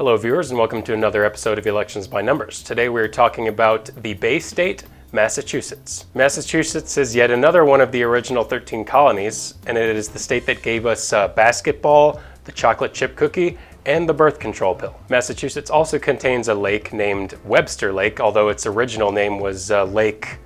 Hello viewers, and welcome to another episode of Elections by Numbers. Today we're talking about the Bay State, Massachusetts. Massachusetts is yet another one of the original 13 colonies, and it is the state that gave us basketball, the chocolate chip cookie, and the birth control pill. Massachusetts also contains a lake named Webster Lake, although its original name was Lake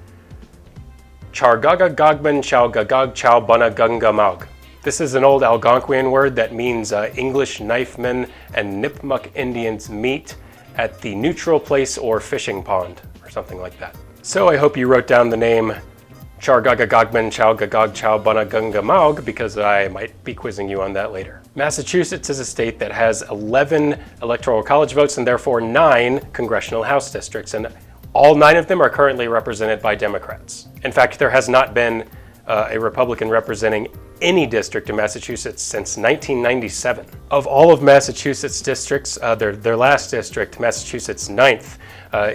Chargaga Gogman Chowgagog Chowbuna Gungamaug. This is an old Algonquian word that means English knifemen and Nipmuc Indians meet at the neutral place or fishing pond, or something like that. So I hope you wrote down the name Chargagagogman Chowgagog Chowbuna Gungamaug, because I might be quizzing you on that later. Massachusetts is a state that has 11 electoral college votes and therefore 9 congressional House districts, and all 9 of them are currently represented by Democrats. In fact, there has not been a Republican representing any district in Massachusetts since 1997. Of all of Massachusetts districts, their last district, Massachusetts 9th,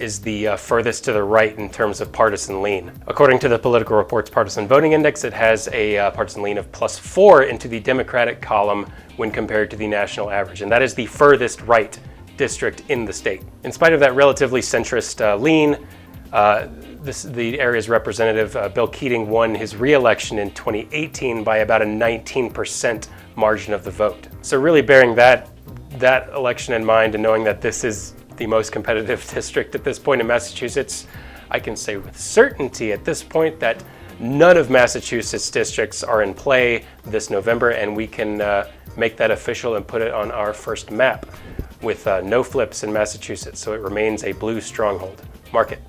is the furthest to the right in terms of partisan lean. According to the Political Report's Partisan Voting Index, it has a partisan lean of +4 into the Democratic column when compared to the national average, and that is the furthest right district in the state. In spite of that relatively centrist lean, the area's representative, Bill Keating, won his re-election in 2018 by about a 19% margin of the vote. So really bearing that election in mind and knowing that this is the most competitive district at this point in Massachusetts, I can say with certainty at this point that none of Massachusetts districts are in play this November, and we can make that official and put it on our first map with no flips in Massachusetts, so it remains a blue stronghold. Mark it.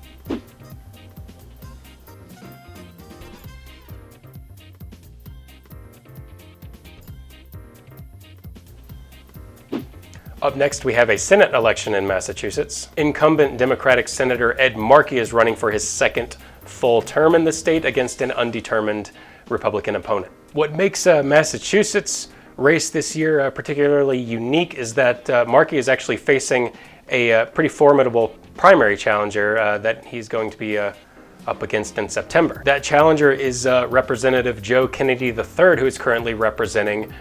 Up next, we have a Senate election in Massachusetts. Incumbent Democratic Senator Ed Markey is running for his second full term in the state against an undetermined Republican opponent. What makes Massachusetts race this year particularly unique is that Markey is actually facing a pretty formidable primary challenger that he's going to be up against in September. That challenger is Representative Joe Kennedy III, who is currently representing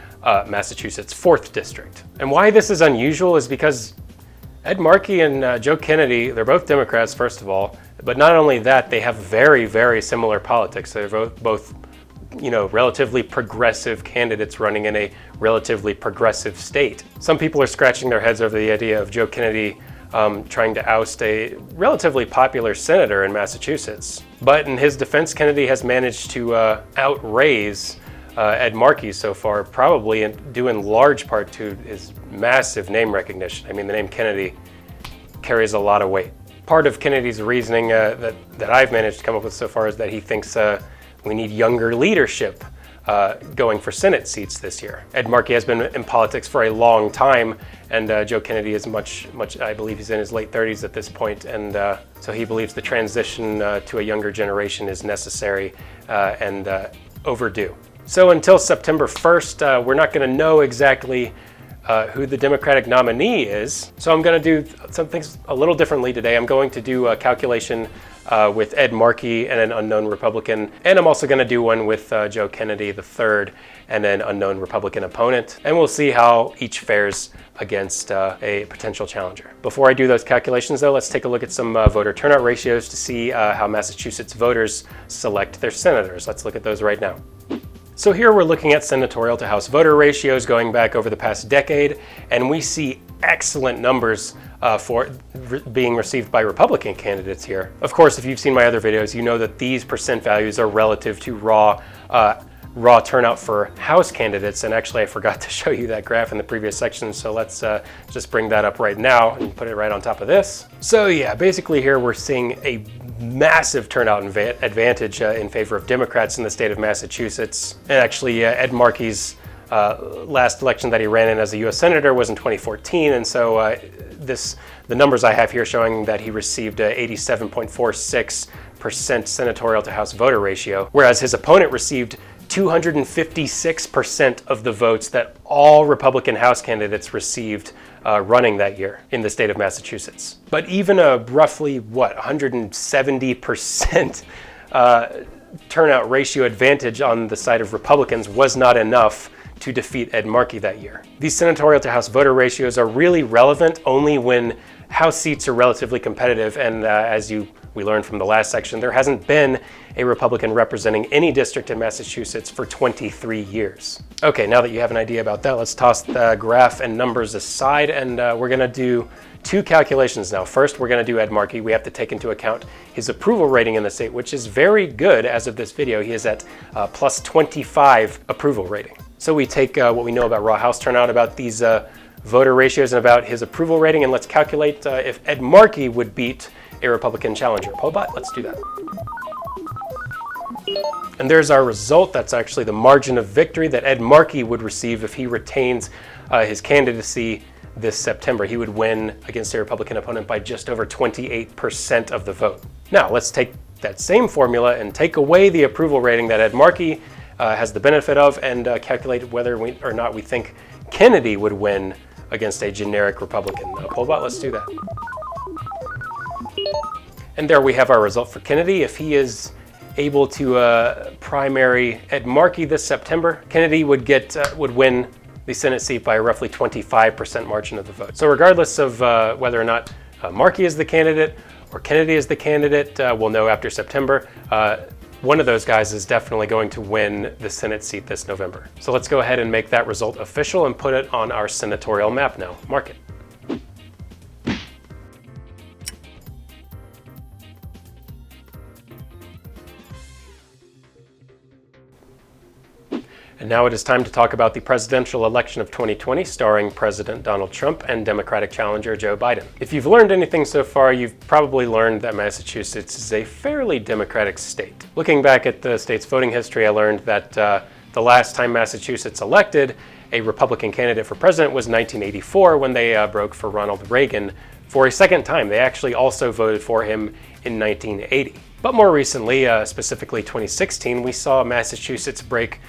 Massachusetts 4th District. And why this is unusual is because Ed Markey and Joe Kennedy, they're both Democrats, first of all, but not only that, they have very, very similar politics. They're both relatively progressive candidates running in a relatively progressive state. Some people are scratching their heads over the idea of Joe Kennedy trying to oust a relatively popular senator in Massachusetts. But in his defense, Kennedy has managed to outraise Ed Markey so far, probably due in large part to his massive name recognition. I mean, the name Kennedy carries a lot of weight. Part of Kennedy's reasoning that I've managed to come up with so far is that he thinks we need younger leadership going for Senate seats this year. Ed Markey has been in politics for a long time, and Joe Kennedy is much, I believe he's in his late 30s at this point, and so he believes the transition to a younger generation is necessary and overdue. So until September 1st, we're not going to know exactly who the Democratic nominee is. So I'm going to do some things a little differently today. I'm going to do a calculation with Ed Markey and an unknown Republican, and I'm also going to do one with Joe Kennedy III and an unknown Republican opponent, and we'll see how each fares against a potential challenger. Before I do those calculations, though, let's take a look at some voter turnout ratios to see how Massachusetts voters select their senators. Let's look at those right now. So here we're looking at senatorial to House voter ratios going back over the past decade, and we see excellent numbers for being received by Republican candidates here. Of course, if you've seen my other videos, you know that these percent values are relative to raw turnout for House candidates, and actually I forgot to show you that graph in the previous section, so let's just bring that up right now and put it right on top of this. So yeah, basically here we're seeing a massive turnout advantage in favor of Democrats in the state of Massachusetts. And actually Ed Markey's last election that he ran in as a U.S. Senator was in 2014, and so the numbers I have here showing that he received 87.46% senatorial to House voter ratio, whereas his opponent received 256% of the votes that all Republican House candidates received running that year in the state of Massachusetts. But even a roughly, 170% turnout ratio advantage on the side of Republicans was not enough to defeat Ed Markey that year. These senatorial to House voter ratios are really relevant only when House seats are relatively competitive, and we learned from the last section, there hasn't been a Republican representing any district in Massachusetts for 23 years. Okay, now that you have an idea about that, let's toss the graph and numbers aside, and we're gonna do two calculations now. First, we're gonna do Ed Markey. We have to take into account his approval rating in the state, which is very good as of this video. He is at plus 25 approval rating. So we take what we know about raw House turnout, about these voter ratios, and about his approval rating, and let's calculate if Ed Markey would beat a Republican challenger. Pobot, let's do that. And there's our result. That's actually the margin of victory that Ed Markey would receive if he retains his candidacy this September. He would win against a Republican opponent by just over 28% of the vote. Now, let's take that same formula and take away the approval rating that Ed Markey has the benefit of, and calculate whether or not we think Kennedy would win against a generic Republican. Pobot, let's do that. And there we have our result for Kennedy. If he is able to primary Ed Markey this September, Kennedy would win the Senate seat by a roughly 25% margin of the vote. So regardless of whether or not Markey is the candidate or Kennedy is the candidate, we'll know after September. One of those guys is definitely going to win the Senate seat this November. So let's go ahead and make that result official and put it on our senatorial map now. Mark it. And now it is time to talk about the presidential election of 2020, starring President Donald Trump and Democratic challenger Joe Biden. If you've learned anything so far, you've probably learned that Massachusetts is a fairly Democratic state. Looking back at the state's voting history, I learned that the last time Massachusetts elected a Republican candidate for president was 1984, when they broke for Ronald Reagan for a second time. They actually also voted for him in 1980. But more recently, specifically 2016, we saw Massachusetts break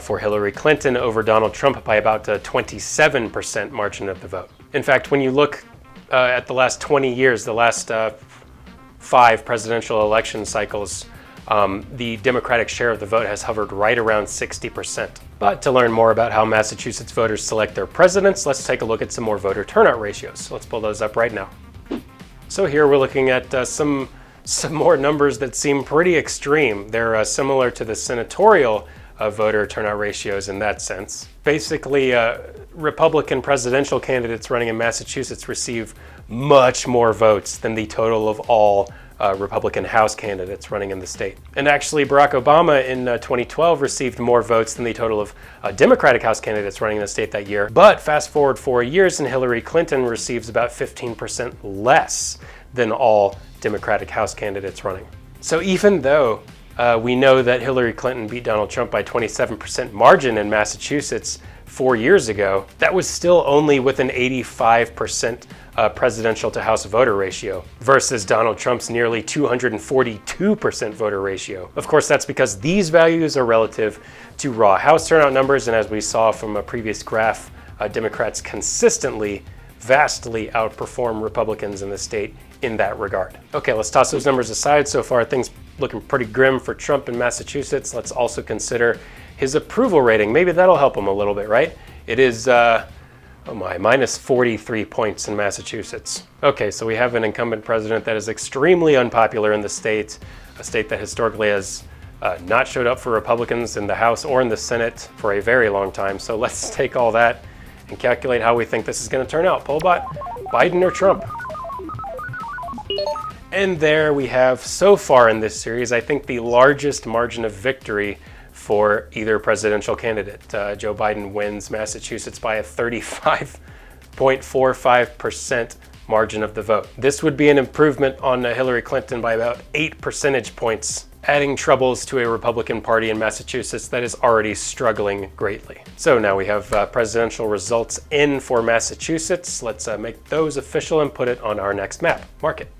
for Hillary Clinton over Donald Trump by about a 27% margin of the vote. In fact, when you look at the last 20 years, the last 5 presidential election cycles, the Democratic share of the vote has hovered right around 60%. But to learn more about how Massachusetts voters select their presidents, let's take a look at some more voter turnout ratios. So let's pull those up right now. So here we're looking at some more numbers that seem pretty extreme. They're similar to the senatorial voter turnout ratios in that sense. Basically, Republican presidential candidates running in Massachusetts receive much more votes than the total of all Republican House candidates running in the state. And actually, Barack Obama in 2012 received more votes than the total of Democratic House candidates running in the state that year. But fast forward 4 years, and Hillary Clinton receives about 15% less than all Democratic House candidates running. So even though we know that Hillary Clinton beat Donald Trump by 27% margin in Massachusetts 4 years ago, that was still only with an 85% presidential to House voter ratio versus Donald Trump's nearly 242% voter ratio. Of course, that's because these values are relative to raw House turnout numbers, and as we saw from a previous graph, Democrats consistently vastly outperform Republicans in the state in that regard. Okay, let's toss those numbers aside. So far, things looking pretty grim for Trump in Massachusetts. Let's also consider his approval rating. Maybe that'll help him a little bit, right? It is, minus 43 points in Massachusetts. Okay, so we have an incumbent president that is extremely unpopular in the state, a state that historically has not showed up for Republicans in the House or in the Senate for a very long time. So let's take all that and calculate how we think this is going to turn out. Pollbot, Biden or Trump? And there we have, so far in this series, I think the largest margin of victory for either presidential candidate. Joe Biden wins Massachusetts by a 35.45% margin of the vote. This would be an improvement on Hillary Clinton by about 8 percentage points, adding troubles to a Republican Party in Massachusetts that is already struggling greatly. So now we have presidential results in for Massachusetts. Let's make those official and put it on our next map. Mark it.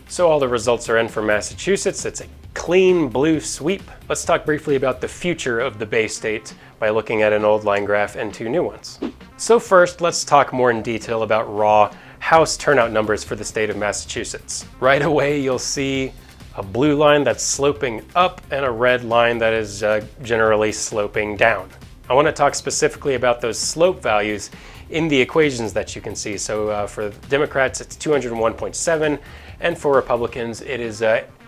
So all the results are in for Massachusetts. It's a clean blue sweep. Let's talk briefly about the future of the Bay State by looking at an old line graph and 2 new ones. So first, let's talk more in detail about raw House turnout numbers for the state of Massachusetts. Right away, you'll see a blue line that's sloping up and a red line that is generally sloping down. I want to talk specifically about those slope values in the equations that you can see. So for Democrats, it's 201.7, and for Republicans, it is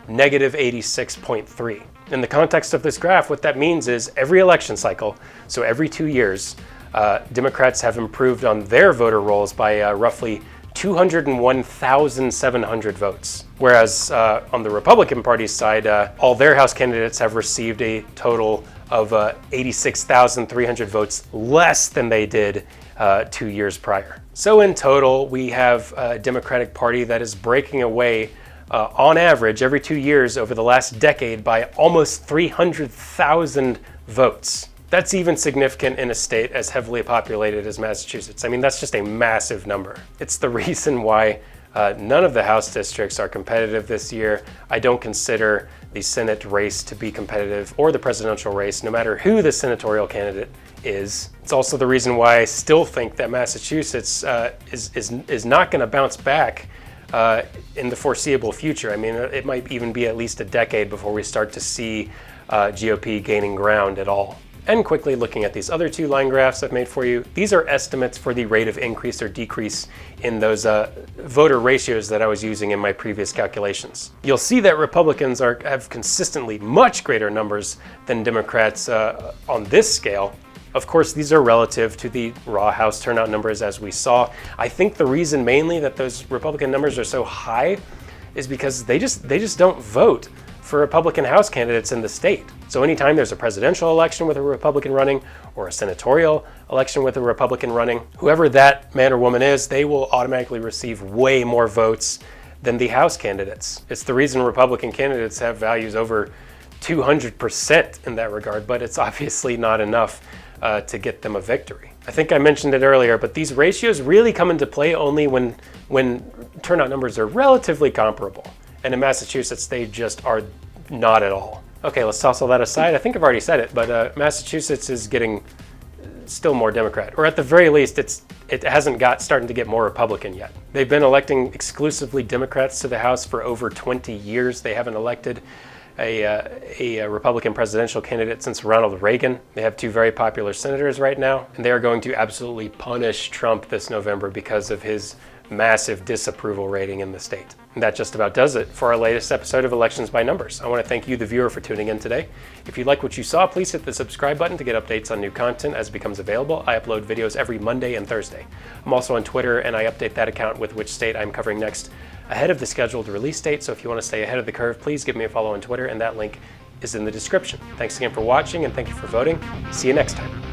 negative 86.3. In the context of this graph, what that means is every election cycle, so every 2 years, Democrats have improved on their voter rolls by roughly 201,700 votes. Whereas on the Republican Party's side, all their House candidates have received a total of 86,300 votes less than they did 2 years prior. So in total, we have a Democratic Party that is breaking away on average every 2 years over the last decade by almost 300,000 votes. That's even significant in a state as heavily populated as Massachusetts. I mean, that's just a massive number. It's the reason why none of the House districts are competitive this year. I don't consider the Senate race to be competitive, or the presidential race, no matter who the senatorial candidate is. It's also the reason why I still think that Massachusetts is not going to bounce back in the foreseeable future. I mean, it might even be at least a decade before we start to see GOP gaining ground at all. And quickly looking at these other two line graphs I've made for you, these are estimates for the rate of increase or decrease in those voter ratios that I was using in my previous calculations. You'll see that Republicans have consistently much greater numbers than Democrats on this scale. Of course, these are relative to the raw House turnout numbers as we saw. I think the reason mainly that those Republican numbers are so high is because they just don't vote for Republican House candidates in the state. So anytime there's a presidential election with a Republican running, or a senatorial election with a Republican running, whoever that man or woman is, they will automatically receive way more votes than the House candidates. It's the reason Republican candidates have values over 200% in that regard, but it's obviously not enough to get them a victory. I think I mentioned it earlier, but these ratios really come into play only when turnout numbers are relatively comparable. And in Massachusetts, they just are not at all. Okay, let's toss all that aside. I think I've already said it, but Massachusetts is getting still more Democrat, or at the very least, it hasn't starting to get more Republican yet. They've been electing exclusively Democrats to the House for over 20 years. They haven't elected a Republican presidential candidate since Ronald Reagan. They have two very popular senators right now, and they are going to absolutely punish Trump this November because of his massive disapproval rating in the state. And that just about does it for our latest episode of Elections by Numbers. I want to thank you, the viewer, for tuning in today. If you like what you saw, please hit the subscribe button to get updates on new content as it becomes available. I upload videos every Monday and Thursday. I'm also on Twitter, and I update that account with which state I'm covering next ahead of the scheduled release date. So if you want to stay ahead of the curve, please give me a follow on Twitter, and that link is in the description. Thanks again for watching, and thank you for voting. See you next time.